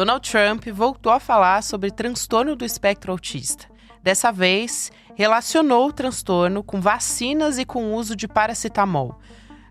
Donald Trump voltou a falar sobre transtorno do espectro autista. Dessa vez, relacionou o transtorno com vacinas e com o uso de paracetamol.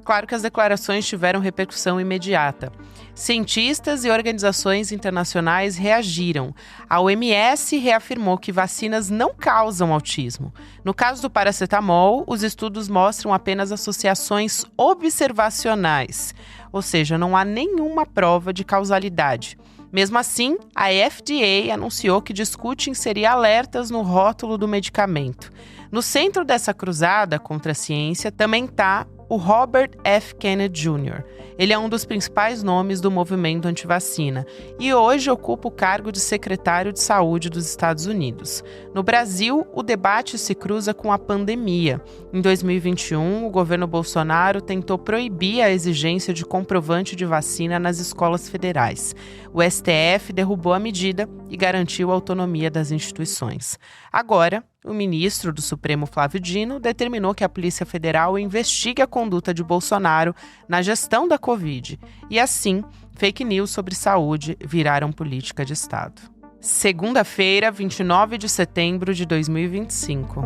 Claro que as declarações tiveram repercussão imediata. Cientistas e organizações internacionais reagiram. A OMS reafirmou que vacinas não causam autismo. No caso do paracetamol, os estudos mostram apenas associações observacionais, ou seja, não há nenhuma prova de causalidade. Mesmo assim, a FDA anunciou que discute inserir alertas no rótulo do medicamento. No centro dessa cruzada contra a ciência também está o Robert F. Kennedy Jr. Ele é um dos principais nomes do movimento antivacina e hoje ocupa o cargo de secretário de Saúde dos Estados Unidos. No Brasil, o debate se cruza com a pandemia. Em 2021, o governo Bolsonaro tentou proibir a exigência de comprovante de vacina nas escolas federais. O STF derrubou a medida e garantiu a autonomia das instituições. Agora, o ministro do Supremo, Flávio Dino, determinou que a Polícia Federal investigue a conduta de Bolsonaro na gestão da Covid. E assim, fake news sobre saúde viraram política de Estado. Segunda-feira, 29 de setembro de 2025.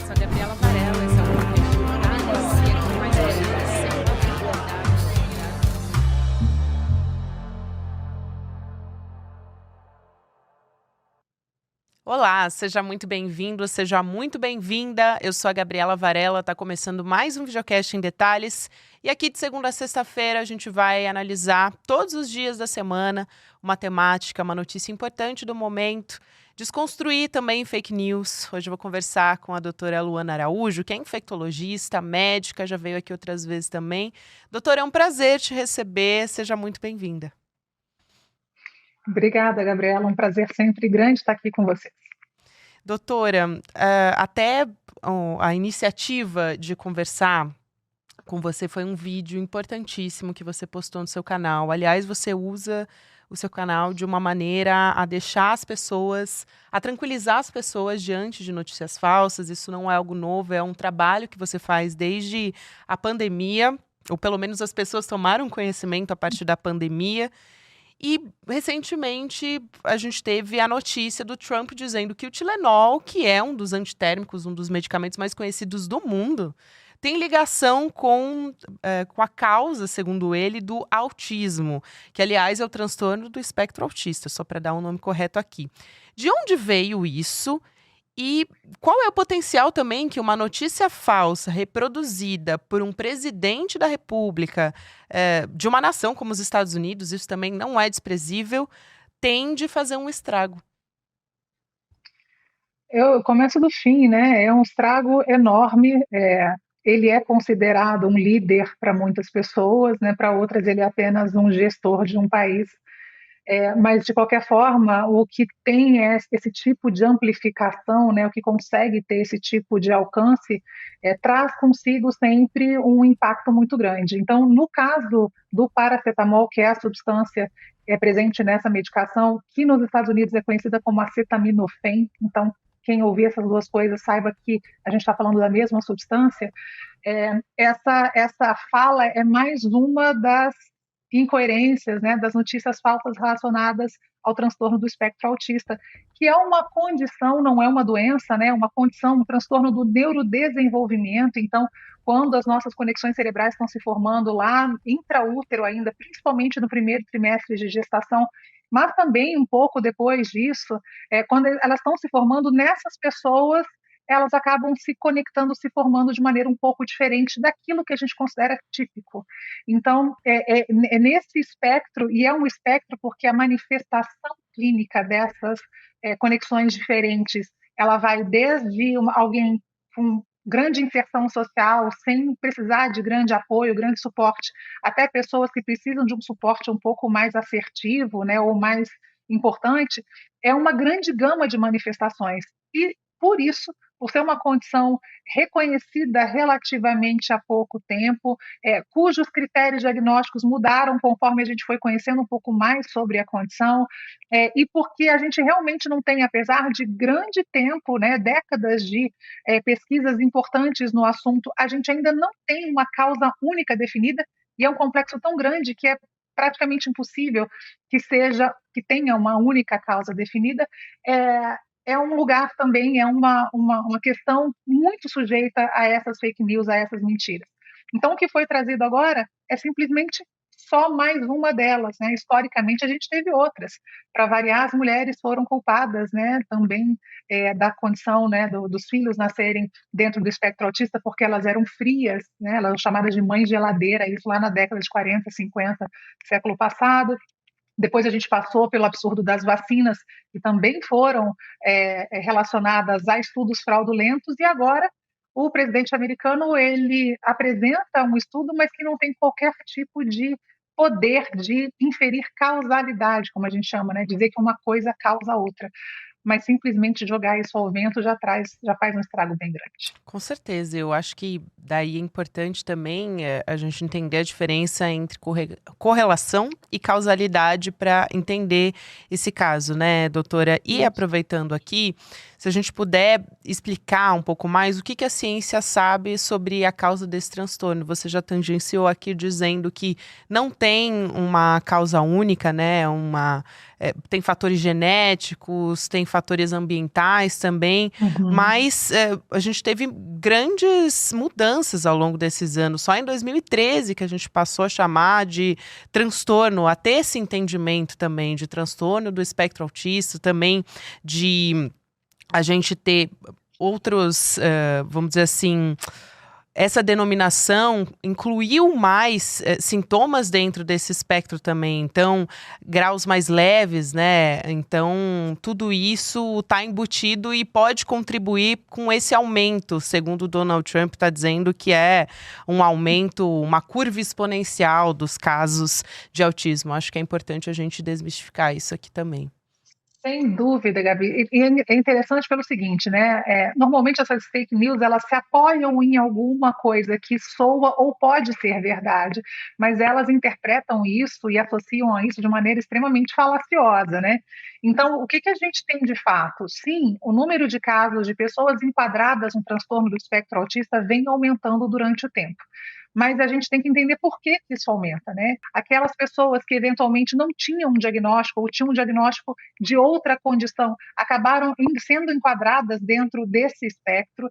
Sou a Gabriela Varela, esse é o podcast com mais Olá, seja muito bem-vindo, seja muito bem-vinda. Eu sou a Gabriela Varela, está começando mais um videocast em detalhes. E aqui de segunda a sexta-feira a gente vai analisar todos os dias da semana uma temática, uma notícia importante do momento, desconstruir também fake news. Hoje eu vou conversar com a doutora Luana Araújo, que é infectologista, médica, já veio aqui outras vezes também. Doutora, é um prazer te receber, seja muito bem-vinda. Obrigada, Gabriela. Um prazer sempre grande estar aqui com vocês. Doutora, até a iniciativa de conversar com você foi um vídeo importantíssimo que você postou no seu canal. Aliás, você usa o seu canal de uma maneira a deixar as pessoas, a tranquilizar as pessoas diante de notícias falsas. Isso não é algo novo, é um trabalho que você faz desde a pandemia, ou pelo menos as pessoas tomaram conhecimento a partir da pandemia. E, recentemente, a gente teve a notícia do Trump dizendo que o Tilenol, que é um dos antitérmicos, um dos medicamentos mais conhecidos do mundo, tem ligação com a causa, segundo ele, do autismo, que, aliás, é o transtorno do espectro autista, só para dar um nome correto aqui. De onde veio isso? E qual é o potencial também que uma notícia falsa reproduzida por um presidente da República de uma nação como os Estados Unidos, isso também não é desprezível, tem de fazer um estrago? Eu começo do fim, né? É um estrago enorme. Ele é considerado um líder para muitas pessoas, né? Para outras, ele é apenas um gestor de um país. Mas, de qualquer forma, o que tem é esse tipo de amplificação, né, o que consegue ter esse tipo de alcance, traz consigo sempre um impacto muito grande. Então, no caso do paracetamol, que é a substância presente nessa medicação, que nos Estados Unidos é conhecida como acetaminofém, então, quem ouvir essas duas coisas saiba que a gente está falando da mesma substância. Essa fala é mais uma das incoerências, né, das notícias falsas relacionadas ao transtorno do espectro autista, que é uma condição, não é uma doença, né, uma condição, um transtorno do neurodesenvolvimento. Então, quando as nossas conexões cerebrais estão se formando lá intraútero ainda, principalmente no primeiro trimestre de gestação, mas também um pouco depois disso, quando elas estão se formando nessas pessoas, elas acabam se conectando, se formando de maneira um pouco diferente daquilo que a gente considera típico. Então, é nesse espectro, e é um espectro porque a manifestação clínica dessas conexões diferentes, ela vai desde alguém com grande inserção social, sem precisar de grande apoio, grande suporte, até pessoas que precisam de um suporte um pouco mais assertivo, né, ou mais importante, é uma grande gama de manifestações. E, por isso, por ser uma condição reconhecida relativamente há pouco tempo, cujos critérios diagnósticos mudaram conforme a gente foi conhecendo um pouco mais sobre a condição, e porque a gente realmente não tem, apesar de grande tempo, né, décadas de pesquisas importantes no assunto, a gente ainda não tem uma causa única definida, e é um complexo tão grande que é praticamente impossível que tenha uma única causa definida. É um lugar também, é uma questão muito sujeita a essas fake news, a essas mentiras. Então, o que foi trazido agora é simplesmente só mais uma delas, né? Historicamente, a gente teve outras. Para variar, as mulheres foram culpadas, né, também da condição, né, dos filhos nascerem dentro do espectro autista, porque elas eram frias, né, elas eram chamadas de mães geladeira, isso lá na década de 40, 50, século passado. Depois a gente passou pelo absurdo das vacinas, que também foram relacionadas a estudos fraudulentos, e agora o presidente americano ele apresenta um estudo, mas que não tem qualquer tipo de poder de inferir causalidade, como a gente chama, né? Dizer que uma coisa causa a outra, mas simplesmente jogar isso ao vento já faz um estrago bem grande. Com certeza, eu acho que daí é importante também a gente entender a diferença entre correlação e causalidade para entender esse caso, né, doutora? E aproveitando aqui, se a gente puder explicar um pouco mais o que a ciência sabe sobre a causa desse transtorno. Você já tangenciou aqui dizendo que não tem uma causa única, né? Tem fatores genéticos, tem fatores ambientais também, mas a gente teve grandes mudanças ao longo desses anos. Só em 2013 que a gente passou a chamar de transtorno, a ter esse entendimento também de transtorno do espectro autista, também de a gente ter outros, vamos dizer assim, essa denominação incluiu mais sintomas dentro desse espectro também, então, graus mais leves, né? Então, tudo isso está embutido e pode contribuir com esse aumento, segundo o Donald Trump está dizendo que é um aumento, uma curva exponencial dos casos de autismo. Acho que é importante a gente desmistificar isso aqui também. Sem dúvida, Gabi. E é interessante pelo seguinte, né? Normalmente essas fake news elas se apoiam em alguma coisa que soa ou pode ser verdade, mas elas interpretam isso e associam a isso de maneira extremamente falaciosa, né? Então, o que a gente tem de fato? Sim, o número de casos de pessoas enquadradas no transtorno do espectro autista vem aumentando durante o tempo. Mas a gente tem que entender por que isso aumenta, né? Aquelas pessoas que eventualmente não tinham um diagnóstico ou tinham um diagnóstico de outra condição acabaram sendo enquadradas dentro desse espectro,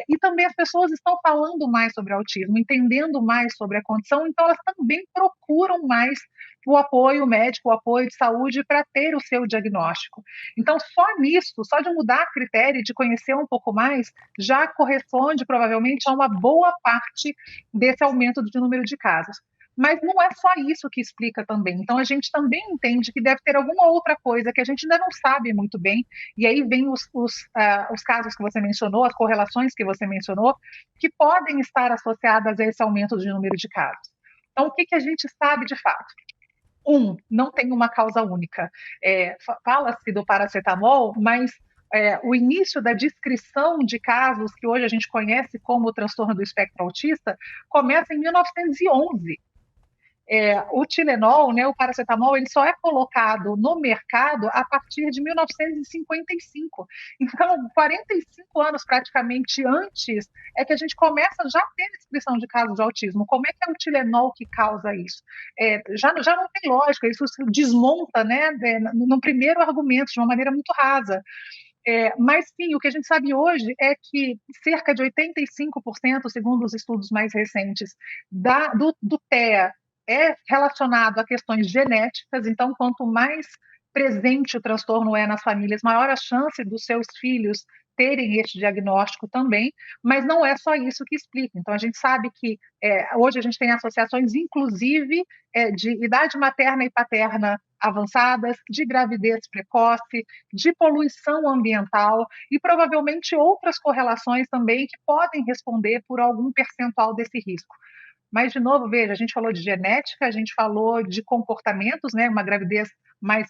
e também as pessoas estão falando mais sobre autismo, entendendo mais sobre a condição, então elas também procuram mais o apoio médico, o apoio de saúde para ter o seu diagnóstico. Então, só nisso, só de mudar critério, de conhecer um pouco mais, já corresponde provavelmente a uma boa parte desse aumento de número de casos. Mas não é só isso que explica também. Então, a gente também entende que deve ter alguma outra coisa que a gente ainda não sabe muito bem, e aí vem os casos que você mencionou, as correlações que você mencionou, que podem estar associadas a esse aumento de número de casos. Então, o que a gente sabe de fato? Não tem uma causa única. Fala-se do paracetamol, mas o início da descrição de casos que hoje a gente conhece como o transtorno do espectro autista começa em 1911. O Tilenol, né, o paracetamol, ele só é colocado no mercado a partir de 1955. Então, 45 anos praticamente antes é que a gente começa já a ter descrição de casos de autismo. Como é que é o Tilenol que causa isso? Já não tem lógica, isso se desmonta, né, no primeiro argumento, de uma maneira muito rasa. Mas sim, o que a gente sabe hoje é que cerca de 85%, segundo os estudos mais recentes, do TEA é relacionado a questões genéticas. Então, quanto mais presente o transtorno é nas famílias, maior a chance dos seus filhos terem este diagnóstico também, mas não é só isso que explica. Então, a gente sabe que hoje a gente tem associações, inclusive, de idade materna e paterna avançadas, de gravidez precoce, de poluição ambiental e provavelmente outras correlações também que podem responder por algum percentual desse risco. Mas, de novo, veja, a gente falou de genética, a gente falou de comportamentos, né? Uma gravidez mais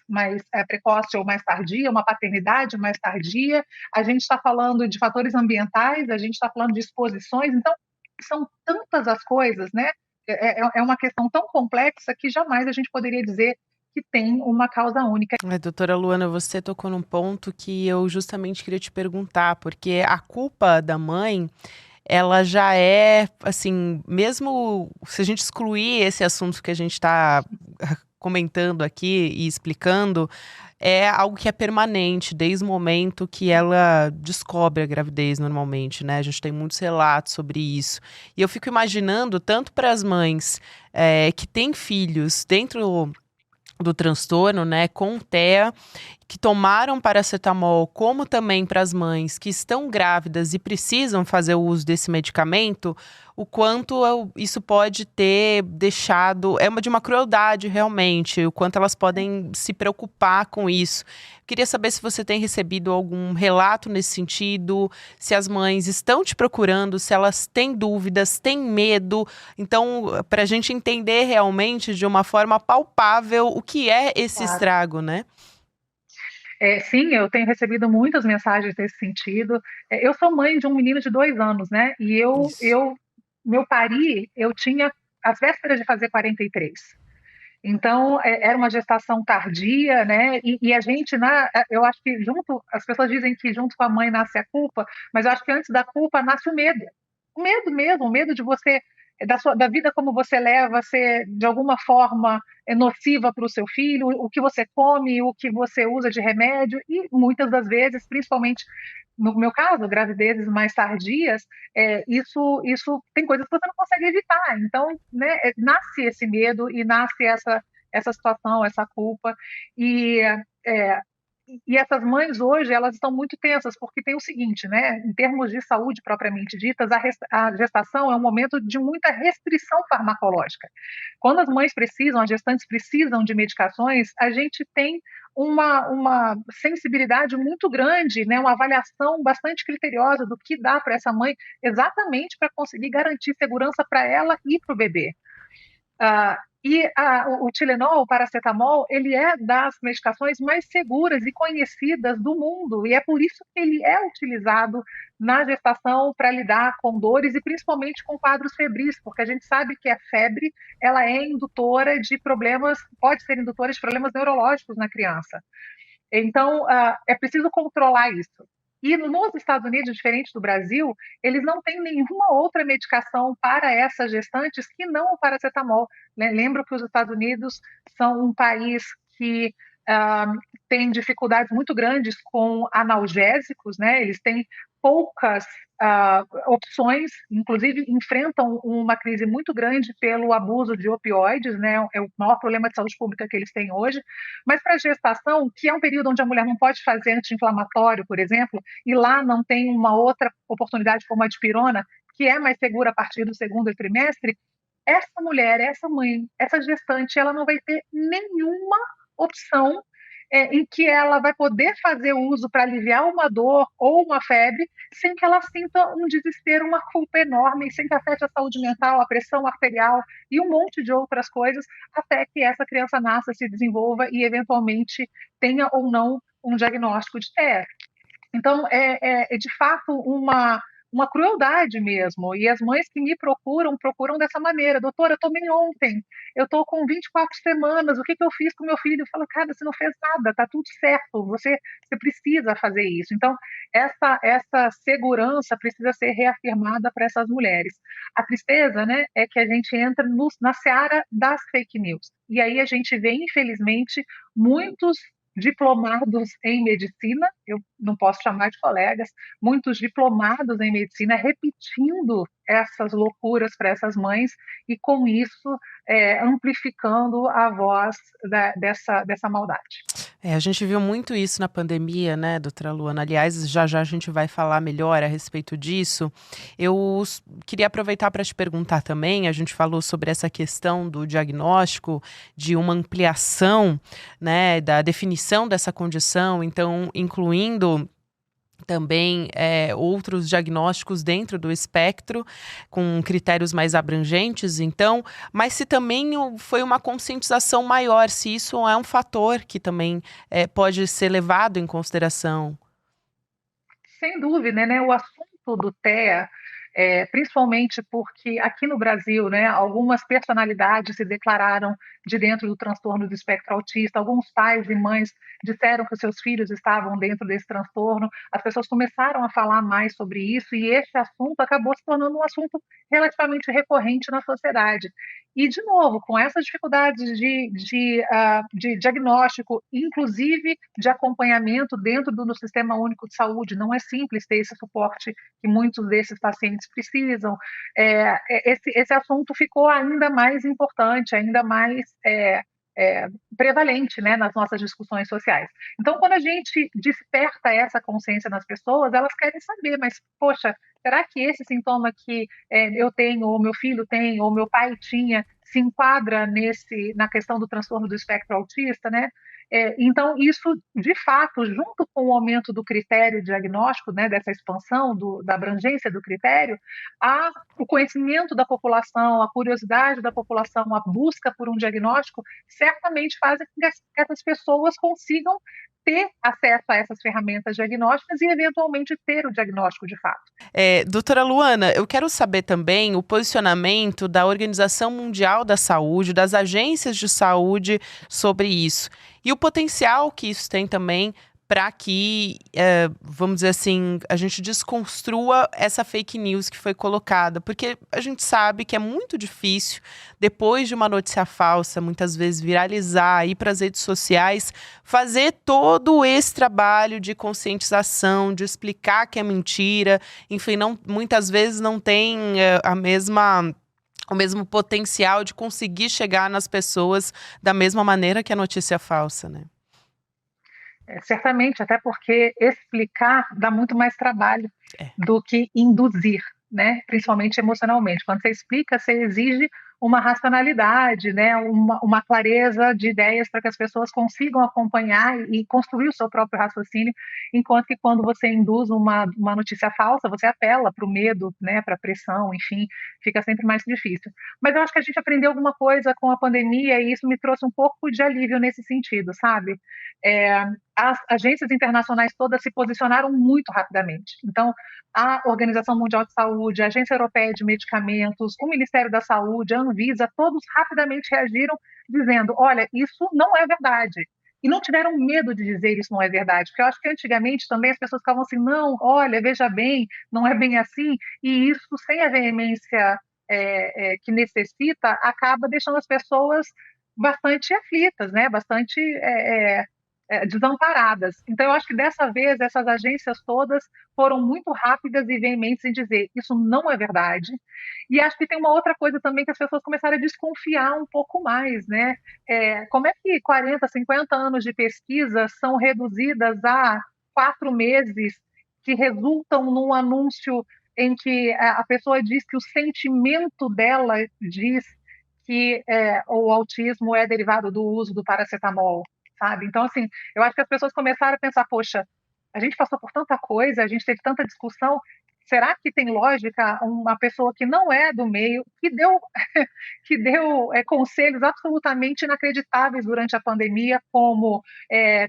precoce ou mais tardia, uma paternidade mais tardia, a gente está falando de fatores ambientais, a gente está falando de exposições, então são tantas as coisas, né? É uma questão tão complexa que jamais a gente poderia dizer que tem uma causa única. Doutora Luana, você tocou num ponto que eu justamente queria te perguntar, porque a culpa da mãe, ela já é, assim, mesmo se a gente excluir esse assunto que a gente está comentando aqui e explicando, é algo que é permanente desde o momento que ela descobre a gravidez normalmente, né? A gente tem muitos relatos sobre isso. E eu fico imaginando, tanto para as mães que têm filhos dentro do transtorno, né, com TEA, que tomaram paracetamol, como também para as mães que estão grávidas e precisam fazer o uso desse medicamento, o quanto isso pode ter deixado, de uma crueldade realmente, o quanto elas podem se preocupar com isso. Queria saber se você tem recebido algum relato nesse sentido, se as mães estão te procurando, se elas têm dúvidas, têm medo. Então, para a gente entender realmente de uma forma palpável o que é esse Claro. estrago, né? Sim, eu tenho recebido muitas mensagens nesse sentido. Eu sou mãe de um menino de 2 anos, né? E Isso. meu pari, eu tinha as vésperas de fazer 43. Então, era uma gestação tardia, né? E a gente, eu acho que as pessoas dizem que junto com a mãe nasce a culpa, mas eu acho que antes da culpa nasce o medo. O medo mesmo, o medo de você, da vida como você leva, ser de alguma forma nociva para o seu filho, o que você come, o que você usa de remédio, e muitas das vezes, principalmente no meu caso, gravidezes mais tardias, isso tem coisas que você não consegue evitar. Então, né, nasce esse medo e nasce essa situação, essa culpa. E, é, e essas mães hoje, elas estão muito tensas, porque tem o seguinte, né, em termos de saúde propriamente ditas, a gestação é um momento de muita restrição farmacológica. Quando as mães precisam, as gestantes precisam de medicações, a gente tem uma sensibilidade muito grande, né, uma avaliação bastante criteriosa do que dá para essa mãe, exatamente para conseguir garantir segurança para ela e para o bebê. O Tilenol, o paracetamol, ele é das medicações mais seguras e conhecidas do mundo, e é por isso que ele é utilizado na gestação para lidar com dores e principalmente com quadros febris, porque a gente sabe que a febre, ela é indutora de problemas, pode ser indutora de problemas neurológicos na criança. Então, é preciso controlar isso. E nos Estados Unidos, diferente do Brasil, eles não têm nenhuma outra medicação para essas gestantes que não o paracetamol. Lembro que os Estados Unidos são um país que tem dificuldades muito grandes com analgésicos, né? Eles têm poucas opções, inclusive enfrentam uma crise muito grande pelo abuso de opioides, né? É o maior problema de saúde pública que eles têm hoje. Mas para a gestação, que é um período onde a mulher não pode fazer anti-inflamatório, por exemplo, e lá não tem uma outra oportunidade como a dipirona, que é mais segura a partir do segundo trimestre, essa mulher, essa mãe, essa gestante, ela não vai ter nenhuma opção em que ela vai poder fazer uso para aliviar uma dor ou uma febre sem que ela sinta um desespero, uma culpa enorme, sem que afete a saúde mental, a pressão arterial e um monte de outras coisas, até que essa criança nasça, se desenvolva e eventualmente tenha ou não um diagnóstico de TEA. Então, é de fato uma crueldade mesmo. E as mães que me procuram dessa maneira. Doutora, eu tomei ontem, eu estou com 24 semanas, o que eu fiz com meu filho? Eu falo, cara, você não fez nada, está tudo certo, você precisa fazer isso. Então, essa segurança precisa ser reafirmada para essas mulheres. A tristeza, né, é que a gente entra na seara das fake news. E aí a gente vê, infelizmente, muitos diplomados em medicina, eu não posso chamar de colegas, muitos diplomados em medicina repetindo essas loucuras para essas mães e com isso amplificando a voz dessa maldade. A gente viu muito isso na pandemia, né, doutora Luana? Aliás, já já a gente vai falar melhor a respeito disso. Eu queria aproveitar para te perguntar também, a gente falou sobre essa questão do diagnóstico, de uma ampliação, né, da definição dessa condição, então, incluindo também outros diagnósticos dentro do espectro, com critérios mais abrangentes, então, mas se também foi uma conscientização maior, se isso é um fator que também pode ser levado em consideração. Sem dúvida, né? O assunto do TEA, principalmente porque aqui no Brasil, né, algumas personalidades se declararam de dentro do transtorno do espectro autista, alguns pais e mães disseram que os seus filhos estavam dentro desse transtorno, as pessoas começaram a falar mais sobre isso e esse assunto acabou se tornando um assunto relativamente recorrente na sociedade. E, de novo, com essas dificuldades de diagnóstico, inclusive de acompanhamento dentro do Sistema Único de Saúde, não é simples ter esse suporte que muitos desses pacientes precisam. Esse assunto ficou ainda mais importante, ainda mais prevalente, né, nas nossas discussões sociais. Então, quando a gente desperta essa consciência nas pessoas, elas querem saber, mas, poxa, será que esse sintoma que eu tenho, ou meu filho tem, ou meu pai tinha, se enquadra na questão do transtorno do espectro autista, né? Então, isso, de fato, junto com o aumento do critério diagnóstico, né, dessa expansão da abrangência do critério, o conhecimento da população, a curiosidade da população, a busca por um diagnóstico, certamente fazem com que essas pessoas consigam ter acesso a essas ferramentas diagnósticas e, eventualmente, ter o diagnóstico de fato. Doutora Luana, eu quero saber também o posicionamento da Organização Mundial da Saúde, das agências de saúde sobre isso. E o potencial que isso tem também para que, vamos dizer assim, a gente desconstrua essa fake news que foi colocada. Porque a gente sabe que é muito difícil, depois de uma notícia falsa, muitas vezes viralizar, ir para as redes sociais, fazer todo esse trabalho de conscientização, de explicar que é mentira. Enfim, muitas vezes não tem o mesmo potencial de conseguir chegar nas pessoas da mesma maneira que a notícia falsa, né? Certamente, até porque explicar dá muito mais trabalho do que induzir, né? Principalmente emocionalmente. Quando você explica, você exige uma racionalidade, né? Uma clareza de ideias para que as pessoas consigam acompanhar e construir o seu próprio raciocínio, enquanto que quando você induz uma notícia falsa, você apela para o medo, né? Para a pressão, enfim, fica sempre mais difícil. Mas eu acho que a gente aprendeu alguma coisa com a pandemia e isso me trouxe um pouco de alívio nesse sentido, sabe? As agências internacionais todas se posicionaram muito rapidamente. Então, a Organização Mundial de Saúde, a Agência Europeia de Medicamentos, o Ministério da Saúde, a Anvisa, todos rapidamente reagiram dizendo, olha, isso não é verdade. E não tiveram medo de dizer isso não é verdade, porque eu acho que antigamente também as pessoas ficavam assim, não, olha, veja bem, não é bem assim, e isso, sem a veemência que necessita, acaba deixando as pessoas bastante aflitas, né? Bastante desamparadas. Então, eu acho que dessa vez essas agências todas foram muito rápidas e veementes em dizer isso não é verdade. E acho que tem uma outra coisa também que as pessoas começaram a desconfiar um pouco mais, né? Como é que 40, 50 anos de pesquisa são reduzidas a 4 meses que resultam num anúncio em que a pessoa diz que o sentimento dela diz que o autismo é derivado do uso do paracetamol, sabe? Então, assim, eu acho que as pessoas começaram a pensar, poxa, a gente passou por tanta coisa, a gente teve tanta discussão, será que tem lógica uma pessoa que não é do meio, que deu conselhos absolutamente inacreditáveis durante a pandemia, como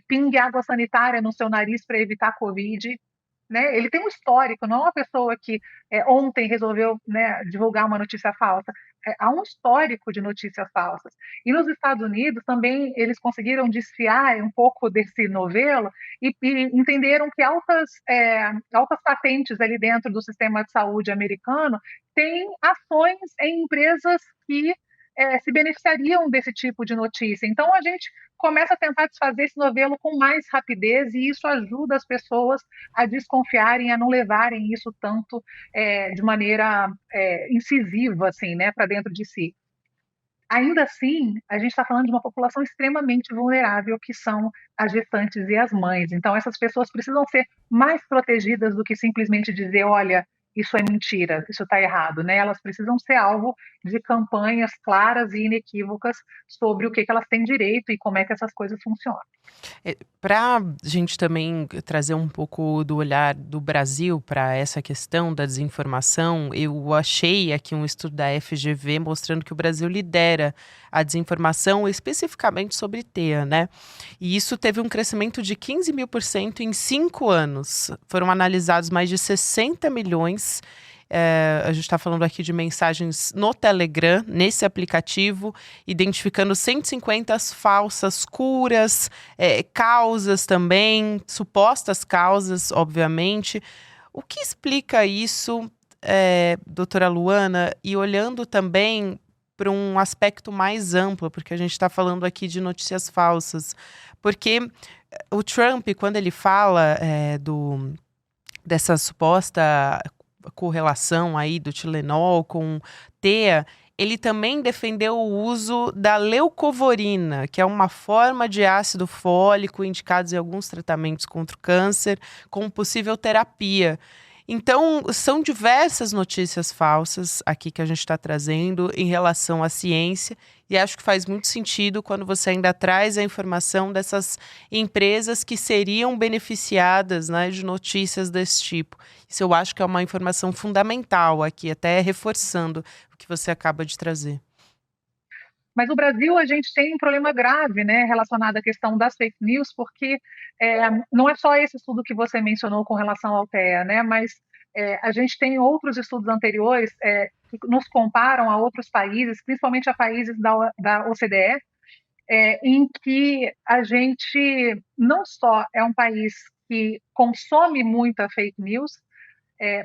pingue água sanitária no seu nariz para evitar a Covid, né? Ele tem um histórico, não é uma pessoa que ontem resolveu, né, divulgar uma notícia falsa. Há um histórico de notícias falsas. E nos Estados Unidos também eles conseguiram desfiar um pouco desse novelo e entenderam que altas patentes ali dentro do sistema de saúde americano têm ações em empresas que se beneficiariam desse tipo de notícia. Então, a gente começa a tentar desfazer esse novelo com mais rapidez e isso ajuda as pessoas a desconfiarem, a não levarem isso tanto de maneira incisiva, assim, né, para dentro de si. Ainda assim, a gente está falando de uma população extremamente vulnerável, que são as gestantes e as mães. Então, essas pessoas precisam ser mais protegidas do que simplesmente dizer, olha, isso é mentira, isso está errado, né? Elas precisam ser alvo de campanhas claras e inequívocas sobre o que elas têm direito e como é que essas coisas funcionam. Para a gente também trazer um pouco do olhar do Brasil para essa questão da desinformação, eu achei aqui um estudo da FGV mostrando que o Brasil lidera a desinformação especificamente sobre TEA, né? E isso teve um crescimento de 15.000% em 5 anos. Foram analisados mais de 60 milhões. A gente está falando aqui de mensagens no Telegram, nesse aplicativo, identificando 150 falsas curas, causas também, supostas causas, obviamente. O que explica isso, doutora Luana? E olhando também para um aspecto mais amplo, porque a gente está falando aqui de notícias falsas. Porque o Trump, quando ele fala dessa suposta correlação aí do Tilenol com TEA, ele também defendeu o uso da leucovorina, que é uma forma de ácido fólico indicados em alguns tratamentos contra o câncer, como possível terapia. Então, são diversas notícias falsas aqui que a gente está trazendo em relação à ciência, e acho que faz muito sentido quando você ainda traz a informação dessas empresas que seriam beneficiadas, né, de notícias desse tipo. Isso eu acho que é uma informação fundamental aqui, até reforçando o que você acaba de trazer. Mas no Brasil a gente tem um problema grave, né, relacionado à questão das fake news, porque não é só esse estudo que você mencionou com relação ao TEA, né, mas a gente tem outros estudos anteriores que nos comparam a outros países, principalmente a países da OCDE, em que a gente não só é um país que consome muita fake news,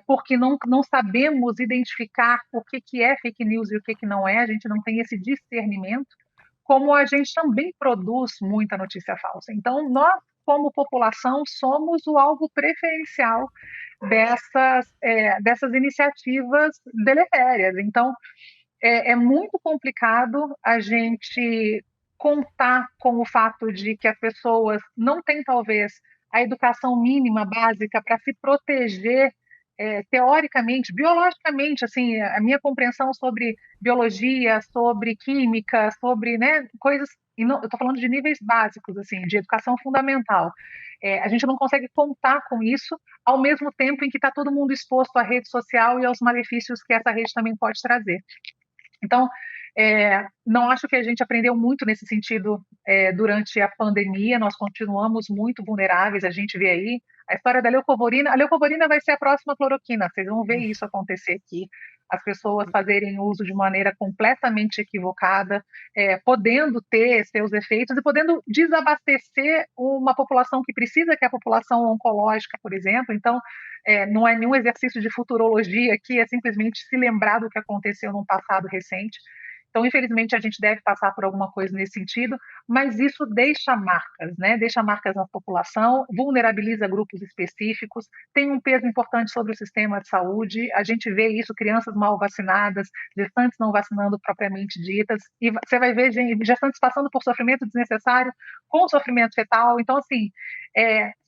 porque não sabemos identificar o que é fake news e o que não é, a gente não tem esse discernimento, como a gente também produz muita notícia falsa. Então, nós, como população, somos o alvo preferencial dessas iniciativas deletérias. Então, é muito complicado a gente contar com o fato de que as pessoas não têm, talvez, a educação mínima básica para se proteger teoricamente, biologicamente, assim, a minha compreensão sobre biologia, sobre química, sobre, né, coisas, e não, eu estou falando de níveis básicos, assim, de educação fundamental. A gente não consegue contar com isso, ao mesmo tempo em que está todo mundo exposto à rede social e aos malefícios que essa rede também pode trazer. Então, não acho que a gente aprendeu muito nesse sentido durante a pandemia, nós continuamos muito vulneráveis, a gente vê aí a história da leucovorina. A leucovorina vai ser a próxima cloroquina, vocês vão ver isso acontecer aqui, as pessoas fazerem uso de maneira completamente equivocada, podendo ter seus efeitos e podendo desabastecer uma população que precisa, que é a população oncológica, por exemplo. Então, não é nenhum exercício de futurologia aqui, é simplesmente se lembrar do que aconteceu num passado recente. Então, infelizmente, a gente deve passar por alguma coisa nesse sentido, mas isso deixa marcas, né? Deixa marcas na população, vulnerabiliza grupos específicos, tem um peso importante sobre o sistema de saúde. A gente vê isso, crianças mal vacinadas, gestantes não vacinando propriamente ditas, e você vai ver gestantes passando por sofrimento desnecessário com sofrimento fetal. Então, assim,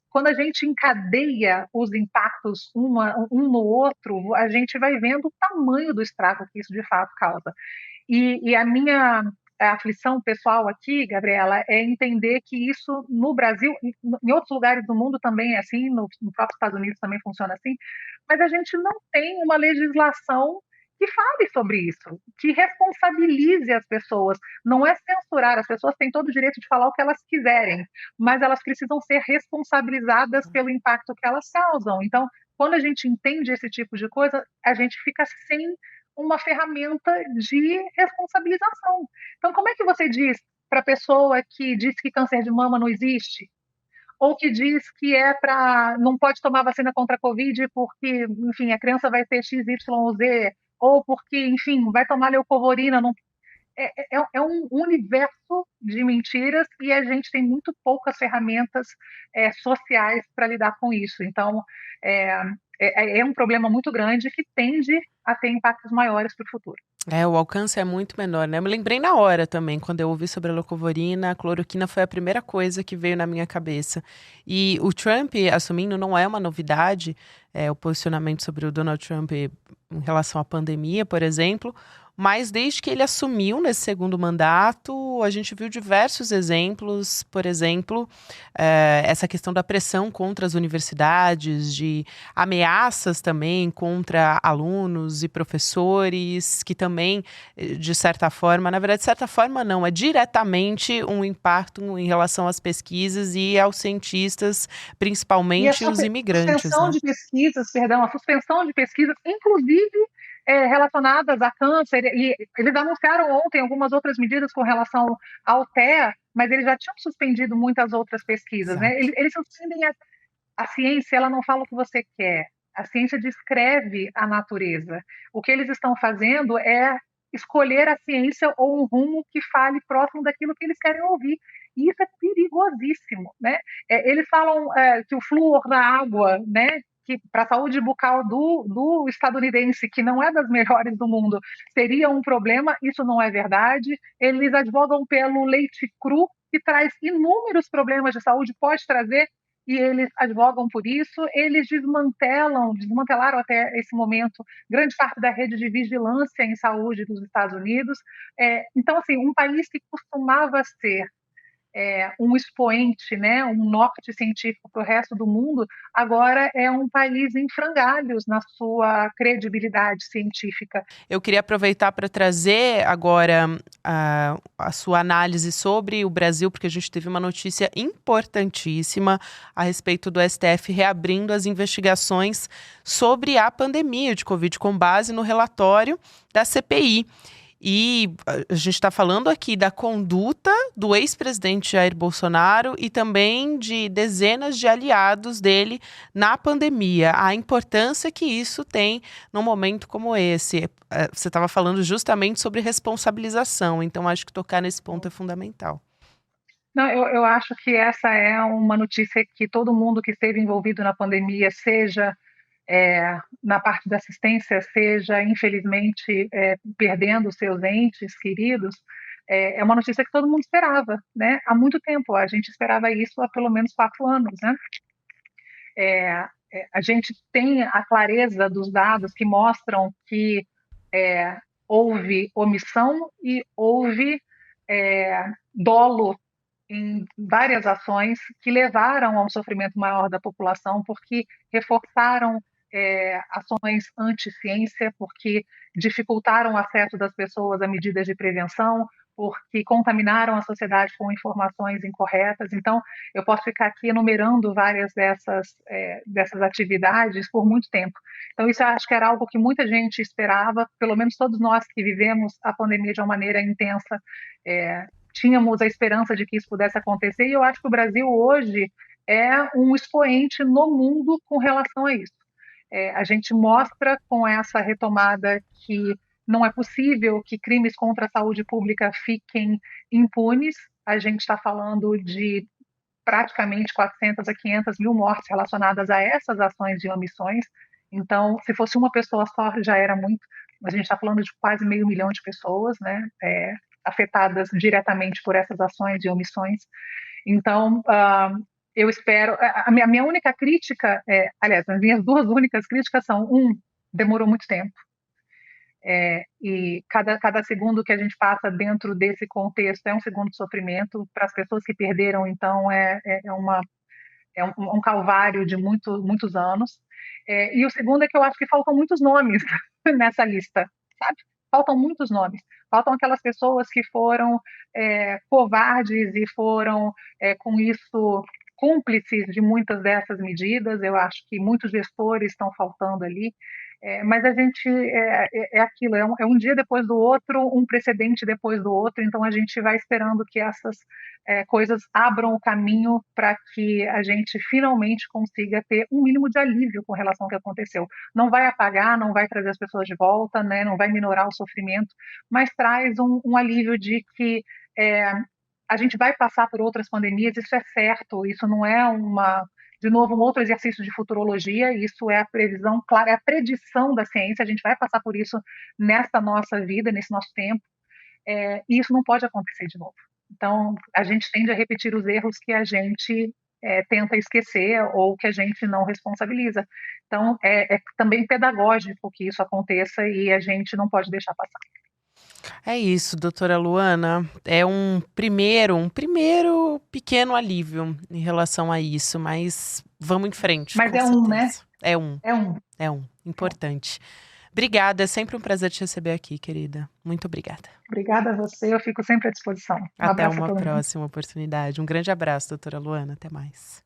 quando a gente encadeia os impactos um no outro, a gente vai vendo o tamanho do estrago que isso de fato causa. E a minha aflição pessoal aqui, Gabriela, é entender que isso no Brasil, em outros lugares do mundo também é assim, no próprio Estados Unidos também funciona assim, mas a gente não tem uma legislação que fale sobre isso, que responsabilize as pessoas. Não é censurar, as pessoas têm todo o direito de falar o que elas quiserem, mas elas precisam ser responsabilizadas pelo impacto que elas causam. Então, quando a gente entende esse tipo de coisa, a gente fica sem uma ferramenta de responsabilização. Então, como é que você diz para a pessoa que diz que câncer de mama não existe? Ou que diz que não pode tomar vacina contra a Covid porque, enfim, a criança vai ter XYZ, ou porque, enfim, vai tomar leucovorina. Não... É um universo de mentiras e a gente tem muito poucas ferramentas sociais para lidar com isso. Então, é um problema muito grande que tende a ter impactos maiores para o futuro. O alcance é muito menor, né? Eu me lembrei na hora também, quando eu ouvi sobre a leucovorina, a cloroquina foi a primeira coisa que veio na minha cabeça. E o Trump assumindo não é uma novidade, o posicionamento sobre o Donald Trump em relação à pandemia, por exemplo, mas desde que ele assumiu nesse segundo mandato, a gente viu diversos exemplos, por exemplo, essa questão da pressão contra as universidades, de ameaças também contra alunos e professores, que também, de certa forma, na verdade, de certa forma não, é diretamente um impacto em relação às pesquisas e aos cientistas, E a principalmente os imigrantes, suspensão né? de pesquisas, perdão, a suspensão de pesquisas, inclusive relacionadas a câncer, e eles anunciaram ontem algumas outras medidas com relação ao TEA, mas eles já tinham suspendido muitas outras pesquisas, né? Exato. Eles suspendem a ciência, ela não fala o que você quer. A ciência descreve a natureza. O que eles estão fazendo é escolher a ciência ou um rumo que fale próximo daquilo que eles querem ouvir. E isso é perigosíssimo, né? Eles falam que o flúor na água, né, que para a saúde bucal do estadunidense, que não é das melhores do mundo, seria um problema. Isso não é verdade. Eles advogam pelo leite cru, que traz inúmeros problemas de saúde, pode trazer, e eles advogam por isso. Eles desmantelaram até esse momento grande parte da rede de vigilância em saúde dos Estados Unidos. Então, assim, um país que costumava ser um expoente, né, um norte científico para o resto do mundo, agora é um país em frangalhos na sua credibilidade científica. Eu queria aproveitar para trazer agora a sua análise sobre o Brasil, porque a gente teve uma notícia importantíssima a respeito do STF reabrindo as investigações sobre a pandemia de Covid, com base no relatório da CPI. E a gente está falando aqui da conduta do ex-presidente Jair Bolsonaro e também de dezenas de aliados dele na pandemia. A importância que isso tem num momento como esse. Você estava falando justamente sobre responsabilização, então acho que tocar nesse ponto é fundamental. Não, eu acho que essa é uma notícia que todo mundo que esteve envolvido na pandemia, seja na parte da assistência, seja, infelizmente, perdendo seus entes queridos, é uma notícia que todo mundo esperava, né? Há muito tempo, a gente esperava isso há pelo menos 4 anos, né? A gente tem a clareza dos dados que mostram que houve omissão e houve dolo em várias ações que levaram a um sofrimento maior da população, porque reforçaram ações anti-ciência, porque dificultaram o acesso das pessoas a medidas de prevenção, porque contaminaram a sociedade com informações incorretas. Então, eu posso ficar aqui enumerando várias dessas atividades por muito tempo. Então, isso eu acho que era algo que muita gente esperava, pelo menos todos nós que vivemos a pandemia de uma maneira intensa, tínhamos a esperança de que isso pudesse acontecer, e eu acho que o Brasil hoje é um expoente no mundo com relação a isso. A gente mostra com essa retomada que não é possível que crimes contra a saúde pública fiquem impunes. A gente está falando de praticamente 400 a 500 mil mortes relacionadas a essas ações de omissões. Então, se fosse uma pessoa só, já era muito. A gente está falando de quase 500 mil de pessoas, né, afetadas diretamente por essas ações de omissões. Então, eu espero. A minha única crítica, aliás, as minhas duas únicas críticas são: demorou muito tempo. E cada segundo que a gente passa dentro desse contexto é um segundo de sofrimento. Para as pessoas que perderam, então, um calvário de muitos anos. E o segundo é que eu acho que faltam muitos nomes nessa lista, sabe? Faltam muitos nomes. Faltam aquelas pessoas que foram covardes e foram, com isso, cúmplices de muitas dessas medidas. Eu acho que muitos gestores estão faltando ali. Mas a gente aquilo, é um dia depois do outro, um precedente depois do outro, então a gente vai esperando que essas coisas abram o caminho para que a gente finalmente consiga ter um mínimo de alívio com relação ao que aconteceu. Não vai apagar, não vai trazer as pessoas de volta, né, não vai minorar o sofrimento, mas traz um alívio de que a gente vai passar por outras pandemias, isso é certo, isso não é de novo, um outro exercício de futurologia. Isso é a previsão, claro, é a predição da ciência. A gente vai passar por isso nessa nossa vida, nesse nosso tempo, e isso não pode acontecer de novo. Então, a gente tende a repetir os erros que a gente tenta esquecer ou que a gente não responsabiliza. Então, é também pedagógico que isso aconteça e a gente não pode deixar passar. É isso, doutora Luana. É um primeiro pequeno alívio em relação a isso, mas vamos em frente, Mas com é um, né? certeza. É um, importante. Obrigada, é sempre um prazer te receber aqui, querida. Muito obrigada. Obrigada a você, eu fico sempre à disposição. Um Até abraço a uma todo mundo. próxima oportunidade. Um grande abraço, doutora Luana. Até mais.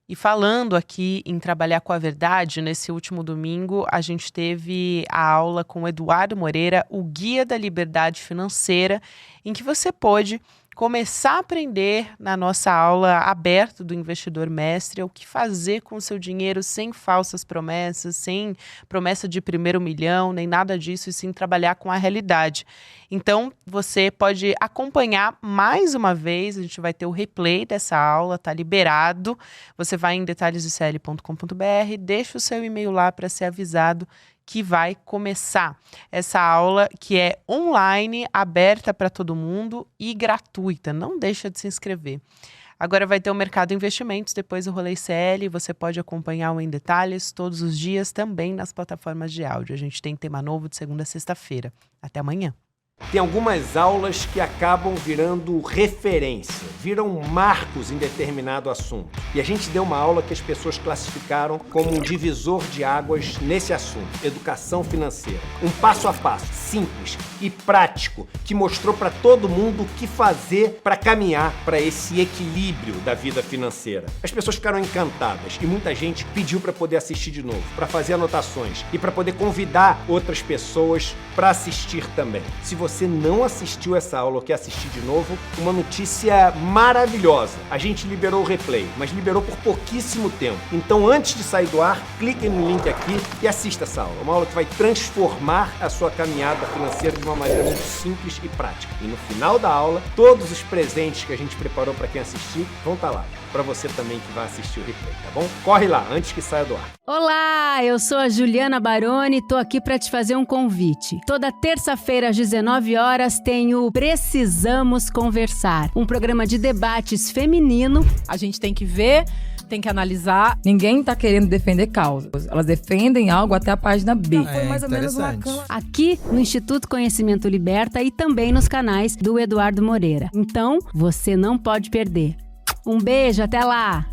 E falando aqui em trabalhar com a verdade, nesse último domingo a gente teve a aula com o Eduardo Moreira, o Guia da Liberdade Financeira, em que você pôde começar a aprender na nossa aula aberta do Investidor Mestre o que fazer com o seu dinheiro sem falsas promessas, sem promessa de primeiro milhão, nem nada disso, e sim trabalhar com a realidade. Então, você pode acompanhar mais uma vez, a gente vai ter o replay dessa aula, está liberado. Você vai em detalhesdocl.com.br, deixa o seu e-mail lá para ser avisado que vai começar essa aula, que é online, aberta para todo mundo e gratuita. Não deixa de se inscrever. Agora vai ter o Mercado Investimentos, depois o Rolê CL. Você pode acompanhar o Em Detalhes todos os dias, também nas plataformas de áudio. A gente tem tema novo de segunda a sexta-feira. Até amanhã. Tem algumas aulas que acabam virando referência, viram marcos em determinado assunto. E a gente deu uma aula que as pessoas classificaram como um divisor de águas nesse assunto, educação financeira. Um passo a passo, simples e prático, que mostrou para todo mundo o que fazer para caminhar para esse equilíbrio da vida financeira. As pessoas ficaram encantadas e muita gente pediu para poder assistir de novo, para fazer anotações e para poder convidar outras pessoas para assistir também. Se você não assistiu essa aula ou quer assistir de novo, uma notícia maravilhosa. A gente liberou o replay, mas liberou por pouquíssimo tempo. Então, antes de sair do ar, clique no link aqui e assista essa aula. Uma aula que vai transformar a sua caminhada financeira de uma maneira muito simples e prática. E no final da aula, todos os presentes que a gente preparou para quem assistir vão estar lá. Para você também que vai assistir o replay, tá bom? Corre lá, antes que saia do ar. Olá, eu sou a Juliana Baroni e tô aqui para te fazer um convite. Toda terça-feira às 19 horas tem o Precisamos Conversar, um programa de debates feminino. A gente tem que ver, tem que analisar. Ninguém tá querendo defender causas. Elas defendem algo até a página B. Foi mais ou menos uma cama. Aqui no Instituto Conhecimento Liberta e também nos canais do Eduardo Moreira. Então, você não pode perder. Um beijo, até lá!